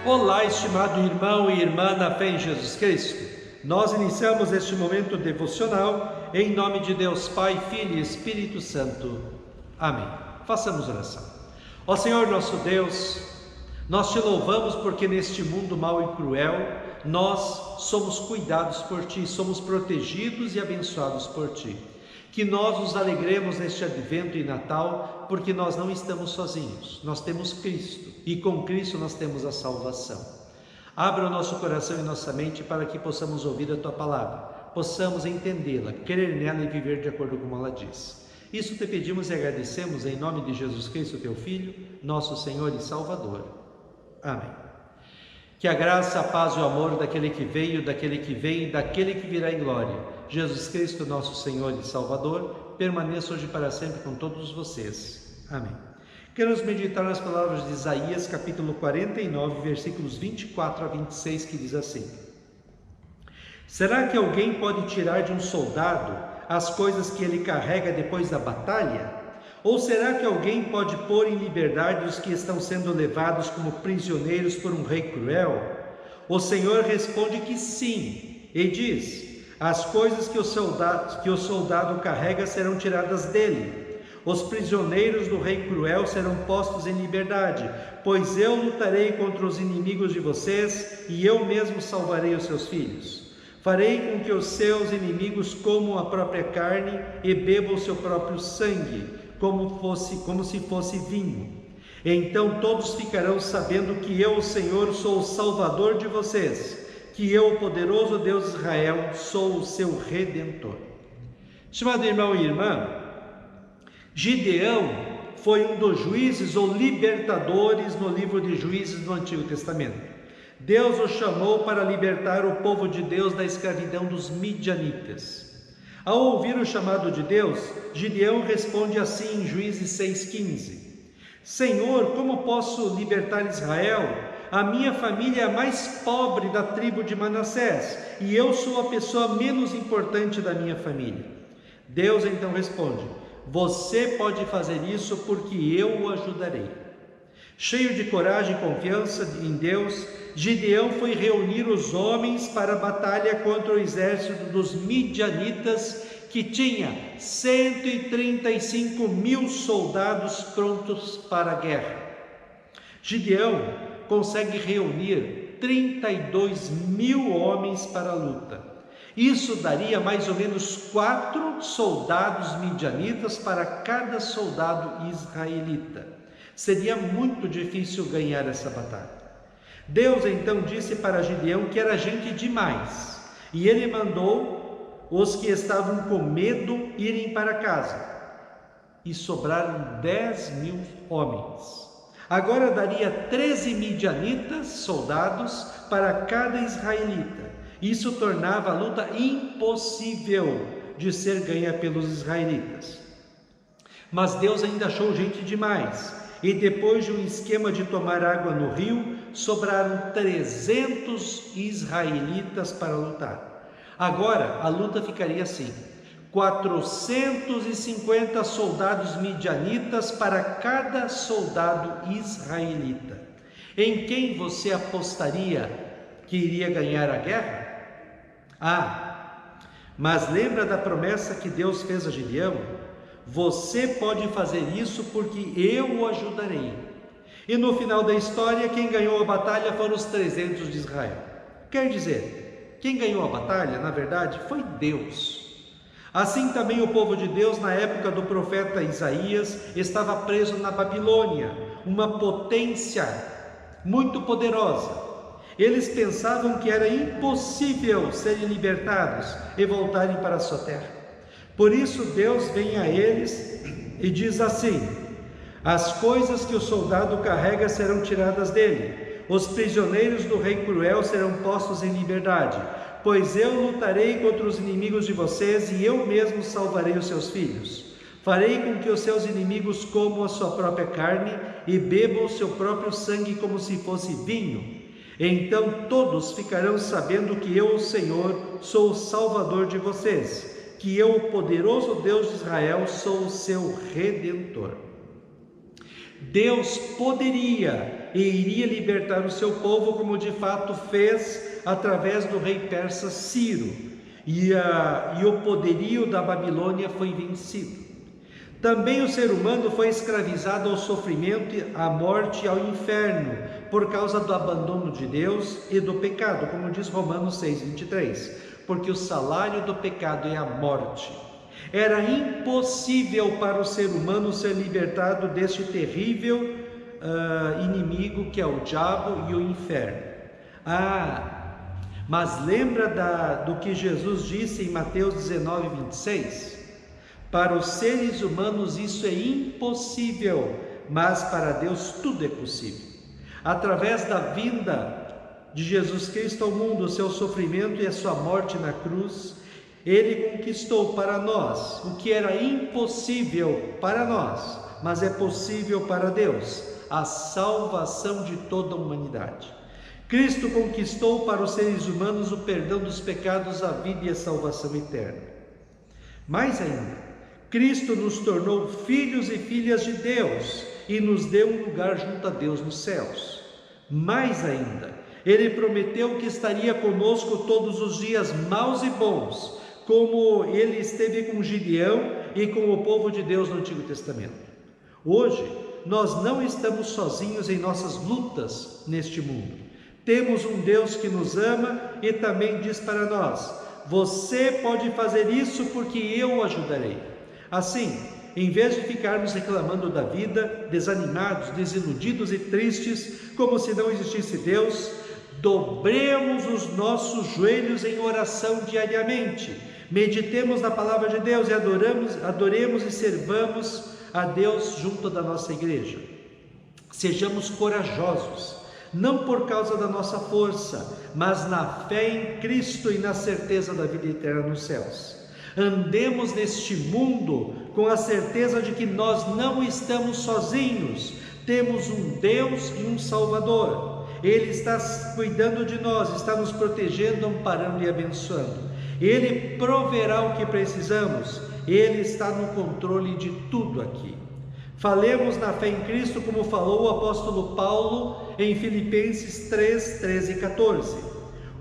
Olá, estimado irmão e irmã na fé em Jesus Cristo. Nós iniciamos este momento devocional em nome de Deus Pai, Filho e Espírito Santo. Amém. Façamos oração. Ó Senhor nosso Deus, nós te louvamos porque neste mundo mau e cruel nós somos cuidados por Ti, somos protegidos e abençoados por Ti. Que nós nos alegremos neste Advento e Natal, porque nós não estamos sozinhos, nós temos Cristo e com Cristo nós temos a salvação. Abra o nosso coração e nossa mente para que possamos ouvir a Tua Palavra, possamos entendê-la, crer nela e viver de acordo com ela diz. Isso te pedimos e agradecemos em nome de Jesus Cristo, Teu Filho, nosso Senhor e Salvador. Amém. Que a graça, a paz e o amor daquele que veio, daquele que vem e daquele que virá em glória, Jesus Cristo, nosso Senhor e Salvador, permaneça hoje para sempre com todos vocês. Amém. Queremos meditar nas palavras de Isaías, capítulo 49, versículos 24 a 26, que diz assim: Será que alguém pode tirar de um soldado as coisas que ele carrega depois da batalha? Ou será que alguém pode pôr em liberdade os que estão sendo levados como prisioneiros por um rei cruel? O Senhor responde que sim, e diz: as coisas que o soldado carrega serão tiradas dele. Os prisioneiros do rei cruel serão postos em liberdade, pois eu lutarei contra os inimigos de vocês e eu mesmo salvarei os seus filhos. Farei com que os seus inimigos comam a própria carne e bebam o seu próprio sangue, como se fosse vinho. Então todos ficarão sabendo que eu, o Senhor, sou o Salvador de vocês, que eu, o poderoso Deus de Israel, sou o seu Redentor. Estimado irmão e irmã, Gideão foi um dos juízes ou libertadores no livro de Juízes do Antigo Testamento. Deus o chamou para libertar o povo de Deus da escravidão dos midianitas. Ao ouvir o chamado de Deus, Gideão responde assim em Juízes 6,15: Senhor, como posso libertar Israel? A minha família é a mais pobre da tribo de Manassés, e eu sou a pessoa menos importante da minha família. Deus então responde: você pode fazer isso porque eu o ajudarei. Cheio de coragem e confiança em Deus, Gideão foi reunir os homens para a batalha contra o exército dos midianitas, que tinha 135.000 soldados prontos para a guerra. Gideão consegue reunir 32.000 homens para a luta. Isso daria mais ou menos 4 soldados midianitas para cada soldado israelita. Seria muito difícil ganhar essa batalha. Deus então disse para Gideão que era gente demais, e ele mandou os que estavam com medo irem para casa, e sobraram 10.000 homens. Agora daria 13 midianitas, soldados, para cada israelita. Isso tornava a luta impossível de ser ganha pelos israelitas. Mas Deus ainda achou gente demais, e depois de um esquema de tomar água no rio, sobraram 300 israelitas para lutar. Agora a luta ficaria assim: 450 soldados midianitas para cada soldado israelita. Em quem você apostaria que iria ganhar a guerra? Mas lembra da promessa que Deus fez a Gideão? Você pode fazer isso porque eu o ajudarei. E no final da história, quem ganhou a batalha foram os 300 de Israel. Quer dizer, quem ganhou a batalha, na verdade, foi Deus. Assim também o povo de Deus, na época do profeta Isaías, estava preso na Babilônia, uma potência muito poderosa. Eles pensavam que era impossível serem libertados e voltarem para a sua terra. Por isso Deus vem a eles e diz assim: as coisas que o soldado carrega serão tiradas dele, os prisioneiros do rei cruel serão postos em liberdade, pois eu lutarei contra os inimigos de vocês e eu mesmo salvarei os seus filhos. Farei com que os seus inimigos comam a sua própria carne e bebam o seu próprio sangue como se fosse vinho. Então todos ficarão sabendo que eu, o Senhor, sou o Salvador de vocês, que eu, o poderoso Deus de Israel, sou o seu Redentor. Deus poderia e iria libertar o seu povo, como de fato fez através do rei persa Ciro, e o poderio da Babilônia foi vencido. Também o ser humano foi escravizado ao sofrimento, à morte e ao inferno, por causa do abandono de Deus e do pecado, como diz Romanos 6,23, porque o salário do pecado é a morte. Era impossível para o ser humano ser libertado deste terrível inimigo que é o diabo e o inferno. Mas lembra do que Jesus disse em Mateus 19:26? Para os seres humanos isso é impossível, mas para Deus tudo é possível. Através da vinda de Jesus Cristo ao mundo, o seu sofrimento e a sua morte na cruz, Ele conquistou para nós o que era impossível para nós, mas é possível para Deus, a salvação de toda a humanidade. Cristo conquistou para os seres humanos o perdão dos pecados, a vida e a salvação eterna. Mais ainda, Cristo nos tornou filhos e filhas de Deus e nos deu um lugar junto a Deus nos céus. Mais ainda, Ele prometeu que estaria conosco todos os dias maus e bons, como Ele esteve com Gideão e com o povo de Deus no Antigo Testamento. Hoje, nós não estamos sozinhos em nossas lutas neste mundo. Temos um Deus que nos ama e também diz para nós: você pode fazer isso porque eu o ajudarei. Assim, em vez de ficarmos reclamando da vida, desanimados, desiludidos e tristes, como se não existisse Deus, dobremos os nossos joelhos em oração diariamente, meditemos na palavra de Deus e adoremos e servamos a Deus junto da nossa igreja. Sejamos corajosos, não por causa da nossa força, mas na fé em Cristo e na certeza da vida eterna nos céus. Andemos neste mundo com a certeza de que nós não estamos sozinhos, temos um Deus e um Salvador. Ele está cuidando de nós, está nos protegendo, amparando e abençoando. Ele proverá o que precisamos, Ele está no controle de tudo aqui. Falemos na fé em Cristo, como falou o apóstolo Paulo em Filipenses 3, 13 e 14.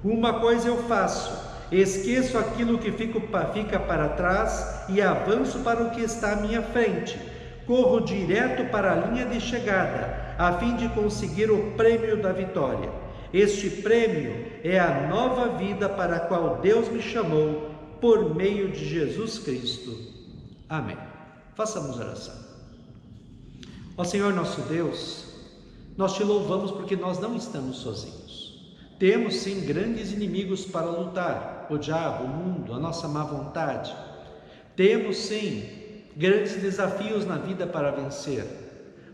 Uma coisa eu faço: esqueço aquilo que fica para trás e avanço para o que está à minha frente. Corro direto para a linha de chegada, a fim de conseguir o prêmio da vitória. Este prêmio é a nova vida para a qual Deus me chamou, por meio de Jesus Cristo. Amém. Façamos oração. Ó Senhor nosso Deus, nós te louvamos porque nós não estamos sozinhos. Temos sim grandes inimigos para lutar: o diabo, o mundo, a nossa má vontade. Temos sim grandes desafios na vida para vencer,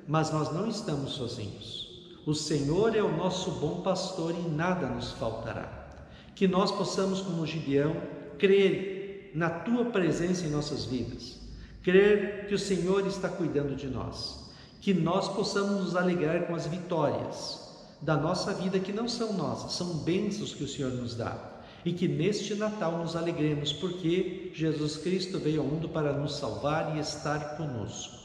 mas nós não estamos sozinhos. O Senhor é o nosso bom pastor e nada nos faltará. Que nós possamos, como Gideão, crer na tua presença em nossas vidas, crer que o Senhor está cuidando de nós, que nós possamos nos alegrar com as vitórias da nossa vida, que não são nossas, são bênçãos que o Senhor nos dá, e que neste Natal nos alegremos, porque Jesus Cristo veio ao mundo para nos salvar e estar conosco.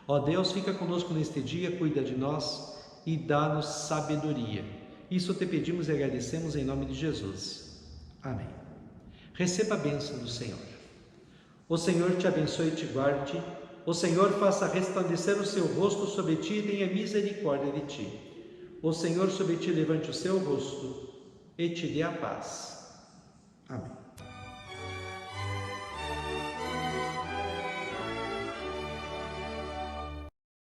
Ó Deus, fica conosco neste dia, cuida de nós e dá-nos sabedoria. Isso te pedimos e agradecemos em nome de Jesus. Amém. Receba a bênção do Senhor. O Senhor te abençoe e te guarde. O Senhor faça resplandecer o seu rosto sobre ti e tenha misericórdia de ti. O Senhor sobre ti levante o seu rosto e te dê a paz. Amém.